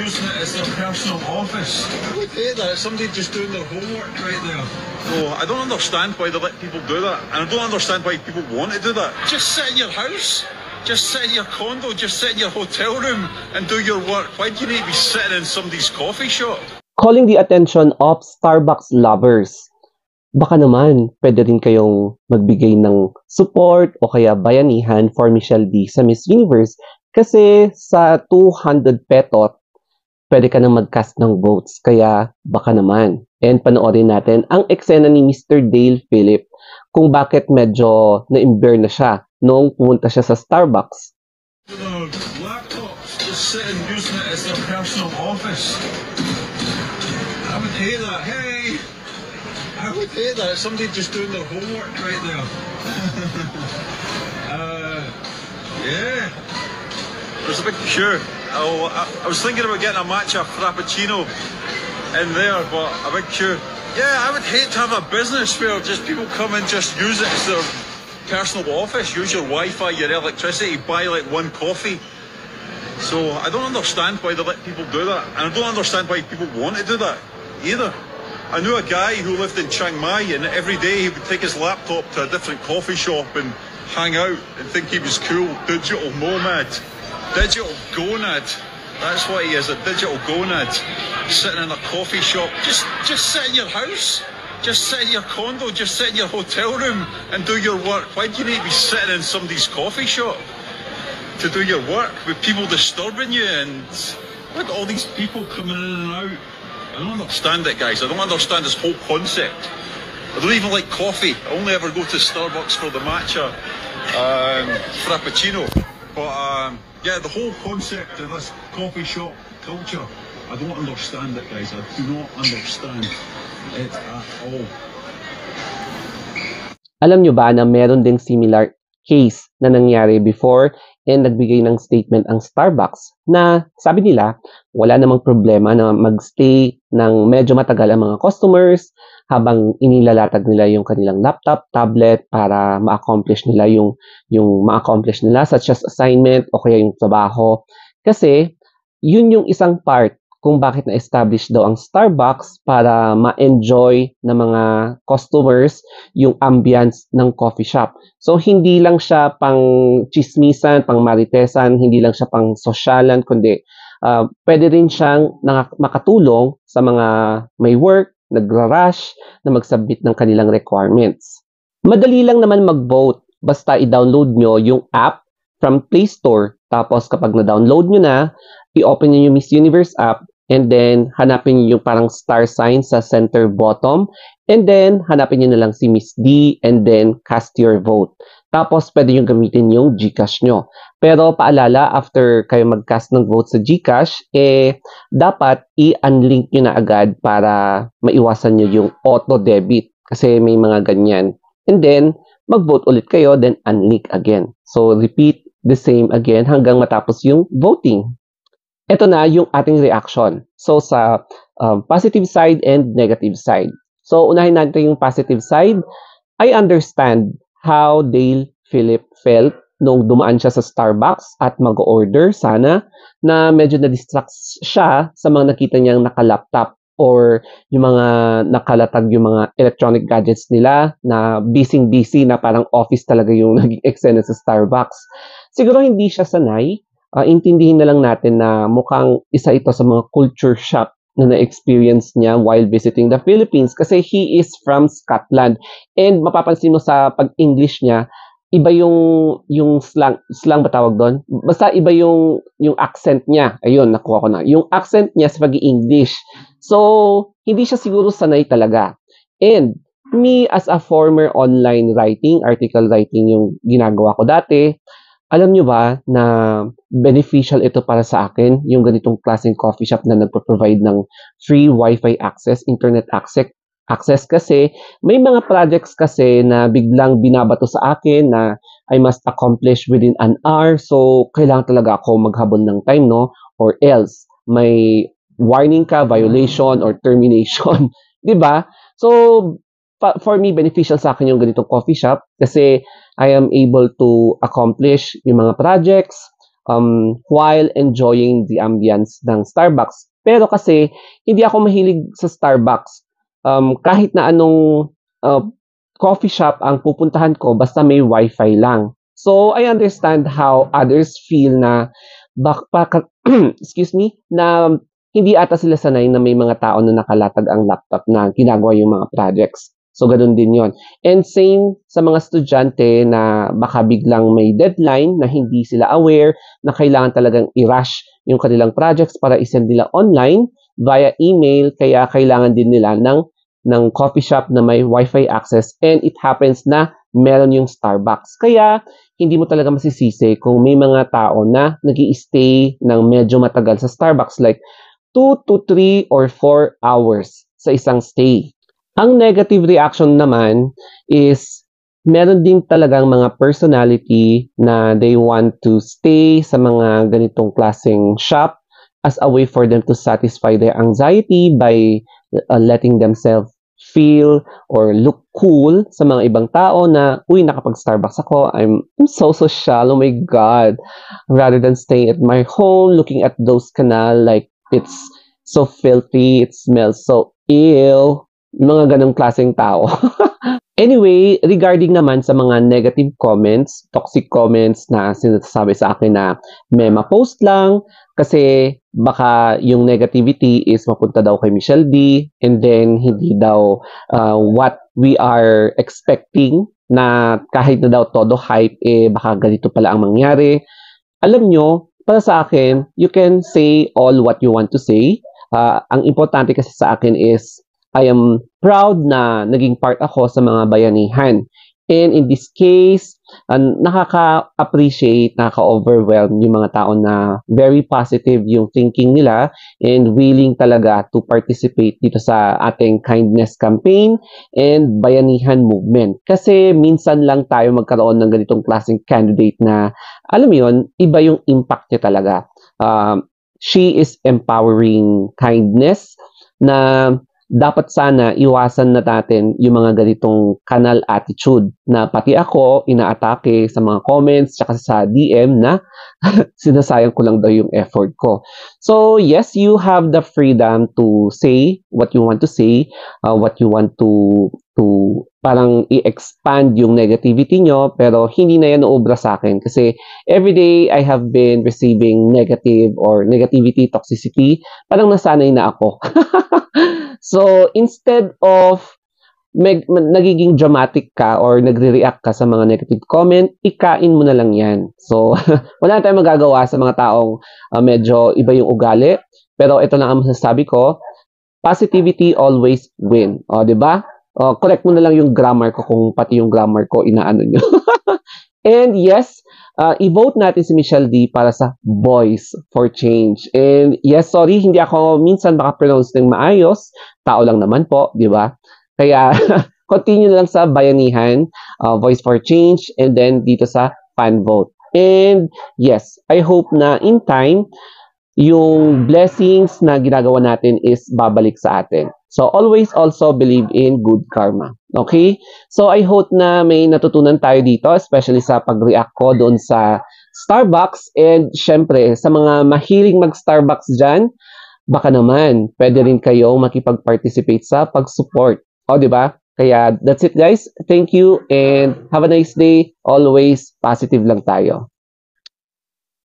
using it as their personal office. I would hate that. Somebody just doing their homework right there. So I don't understand why they let people do that. And I don't understand why people want to do that. Just sit in your house. Just sit in your condo. Just sit in your hotel room and do your work. Why do you need to be sitting in somebody's coffee shop? Calling the attention of Starbucks lovers. Baka naman, pwede rin kayong magbigay ng support o kaya bayanihan for Michelle D sa Miss Universe kasi sa 200 petot, pwede ka na mag-cast ng votes. Kaya baka naman. And panoorin natin ang eksena ni Mr. Dale Phillip kung bakit medyo na-imber na siya noong pumunta siya sa Starbucks. Laptops, just sitting using it as their personal office. I would hate that. Hey! I would hate that. Somebody just doing their homework right there. Yeah. There's a big queue. I was thinking about getting a matcha frappuccino in there, but a big queue. Yeah, I would hate to have a business where just people come and just use it as their personal office. Use your Wi-Fi, your electricity, buy like one coffee. So I don't understand why they let people do that. And I don't understand why people want to do that either. I knew a guy who lived in Chiang Mai, and every day he would take his laptop to a different coffee shop and hang out and think he was cool. Digital nomad. Digital gonad. That's what he is, a digital gonad. Sitting in a coffee shop. Just sit in your house. Just sit in your condo. Just sit in your hotel room and do your work. Why do you need to be sitting in somebody's coffee shop to do your work with people disturbing you and look at all these people coming in and out? I don't understand it, guys. I don't understand this whole concept. I don't even like coffee. I only ever go to Starbucks for the matcha frappuccino. But yeah, the whole concept of this coffee shop culture, I don't understand it, guys. I do not understand it at all. Alam nyo ba na meron ding similar case na nangyari before and nagbigay ng statement ang Starbucks na sabi nila wala namang problema na magstay ng medyo matagal ang mga customers habang inilalatag nila yung kanilang laptop, tablet para ma-accomplish nila yung ma-accomplish nila such as assignment o kaya yung trabaho. Kasi yun yung isang part kung bakit na-establish daw ang Starbucks para ma-enjoy ng mga customers yung ambience ng coffee shop. So, hindi lang siya pang chismisan, pang maritesan, hindi lang siya pang sosyalan, kundi pwede rin siyang makatulong sa mga may work, nagra-rush, na mag-submit ng kanilang requirements. Madali lang naman mag-vote. Basta i-download nyo yung app from Play Store. Tapos kapag na-download nyo na, i-open nyo yung Miss Universe app and then hanapin nyo yung parang star sign sa center bottom and then hanapin nyo na lang si Miss D and then cast your vote. Tapos pwede nyo gamitin yung GCash nyo. Pero paalala, after kayo mag-cast ng vote sa GCash, dapat i-unlink nyo na agad para maiwasan nyo yung auto-debit kasi may mga ganyan. And then, mag-vote ulit kayo, then unlink again. So, repeat the same again hanggang matapos yung voting. Ito na yung ating reaction. So, sa positive side and negative side. So, unahin natin yung positive side. I understand how Dale Phillip felt nung dumaan siya sa Starbucks at mag-order sana na medyo na-distract siya sa mga nakita niyang naka-laptop or yung mga nakalatag yung mga electronic gadgets nila na busy-busy na parang office talaga yung naging eksena sa Starbucks. Siguro hindi siya sanay. Intindihin na lang natin na mukhang isa ito sa mga culture shock na na-experience niya while visiting the Philippines kasi he is from Scotland. And mapapansin mo sa pag-English niya, iba yung slang ba tawag doon? Basta iba yung accent niya. Ayun, nakuha ko na. Yung accent niya sa pag-English. So, hindi siya siguro sanay talaga. And me as a former online writing, article writing yung ginagawa ko dati, alam nyo ba na beneficial ito para sa akin, yung ganitong klaseng coffee shop na nagpo-provide ng free Wi-Fi access, internet access kasi may mga projects kasi na biglang binabato sa akin na I must accomplish within an hour. So, kailangan talaga ako maghabol ng time, no? Or else, may warning ka, violation, or termination. Diba? So, for me, beneficial sa akin yung ganitong coffee shop kasi I am able to accomplish yung mga projects while enjoying the ambience ng Starbucks. Pero kasi hindi ako mahilig sa Starbucks. Kahit na anong uh, coffee shop ang pupuntahan ko basta may wifi lang. So I understand how others feel na excuse me, na hindi ata sila sanay na may mga tao na nakalatag ang laptop na ginagawa yung mga projects. So, ganun din yon. And same sa mga estudyante na baka biglang may deadline na hindi sila aware na kailangan talagang i-rush yung kanilang projects para isend nila online via email. Kaya kailangan din nila ng coffee shop na may wifi access, and it happens na meron yung Starbucks. Kaya hindi mo talaga masisisi kung may mga tao na nag-i-stay ng medyo matagal sa Starbucks, like 2 to 3 or 4 hours sa isang stay. Ang negative reaction naman is meron din talagang mga personality na they want to stay sa mga ganitong klaseng shop as a way for them to satisfy their anxiety by letting themselves feel or look cool sa mga ibang tao na, uy, nakapag-Starbucks ako, I'm so social, oh my God. Rather than staying at my home, looking at those canal, like, it's so filthy, it smells so ill. Mga ganong klaseng tao. Anyway, regarding naman sa mga negative comments, toxic comments na sinasabi sa akin na may ma-post lang kasi baka yung negativity is mapunta daw kay Michelle D, and then hindi daw what we are expecting, na kahit na daw todo hype, baka ganito pala ang mangyari. Alam nyo, para sa akin, you can say all what you want to say. Ang importante kasi sa akin is I am proud na naging part ako sa mga bayanihan. And in this case, nakaka-appreciate, nakaka-overwhelm yung mga tao na very positive yung thinking nila and willing talaga to participate dito sa ating kindness campaign and bayanihan movement. Kasi minsan lang tayo magkaroon ng ganitong klaseng candidate na, alam mo yun, iba yung impact niya talaga. She is empowering kindness na dapat sana iwasan na natin yung mga ganitong kanal attitude na pati ako inaatake sa mga comments tsaka sa DM na sinasayang ko lang daw yung effort ko. So yes, you have the freedom to say what you want to say, what you want to parang i-expand yung negativity nyo, pero hindi na yan uubra sa akin kasi everyday I have been receiving negative or negativity, toxicity, parang nasanay na ako. So, instead of nagiging dramatic ka or nagre-react ka sa mga negative comment, ikain mo na lang yan. So, wala na tayong magagawa sa mga taong medyo iba yung ugali. Pero ito lang ang masasabi ko, positivity always win. O, diba? Correct mo na lang yung grammar ko kung pati yung grammar ko inaano nyo. And yes, i-vote natin si Michelle D para sa Voice for Change. And yes, sorry, hindi ako minsan makapronounce ng maayos. Tao lang naman po, di ba? Kaya, continue lang sa bayanihan, Voice for Change, and then dito sa fan vote. And yes, I hope na in time, yung blessings na ginagawa natin is babalik sa atin. So, always also believe in good karma. Okay? So, I hope na may natutunan tayo dito, especially sa pag-react ko doon sa Starbucks. And, syempre, sa mga mahiling mag-Starbucks dyan, baka naman, pwede rin kayo makipag-participate sa pag-support. O, di ba? Kaya, that's it guys. Thank you and have a nice day. Always positive lang tayo.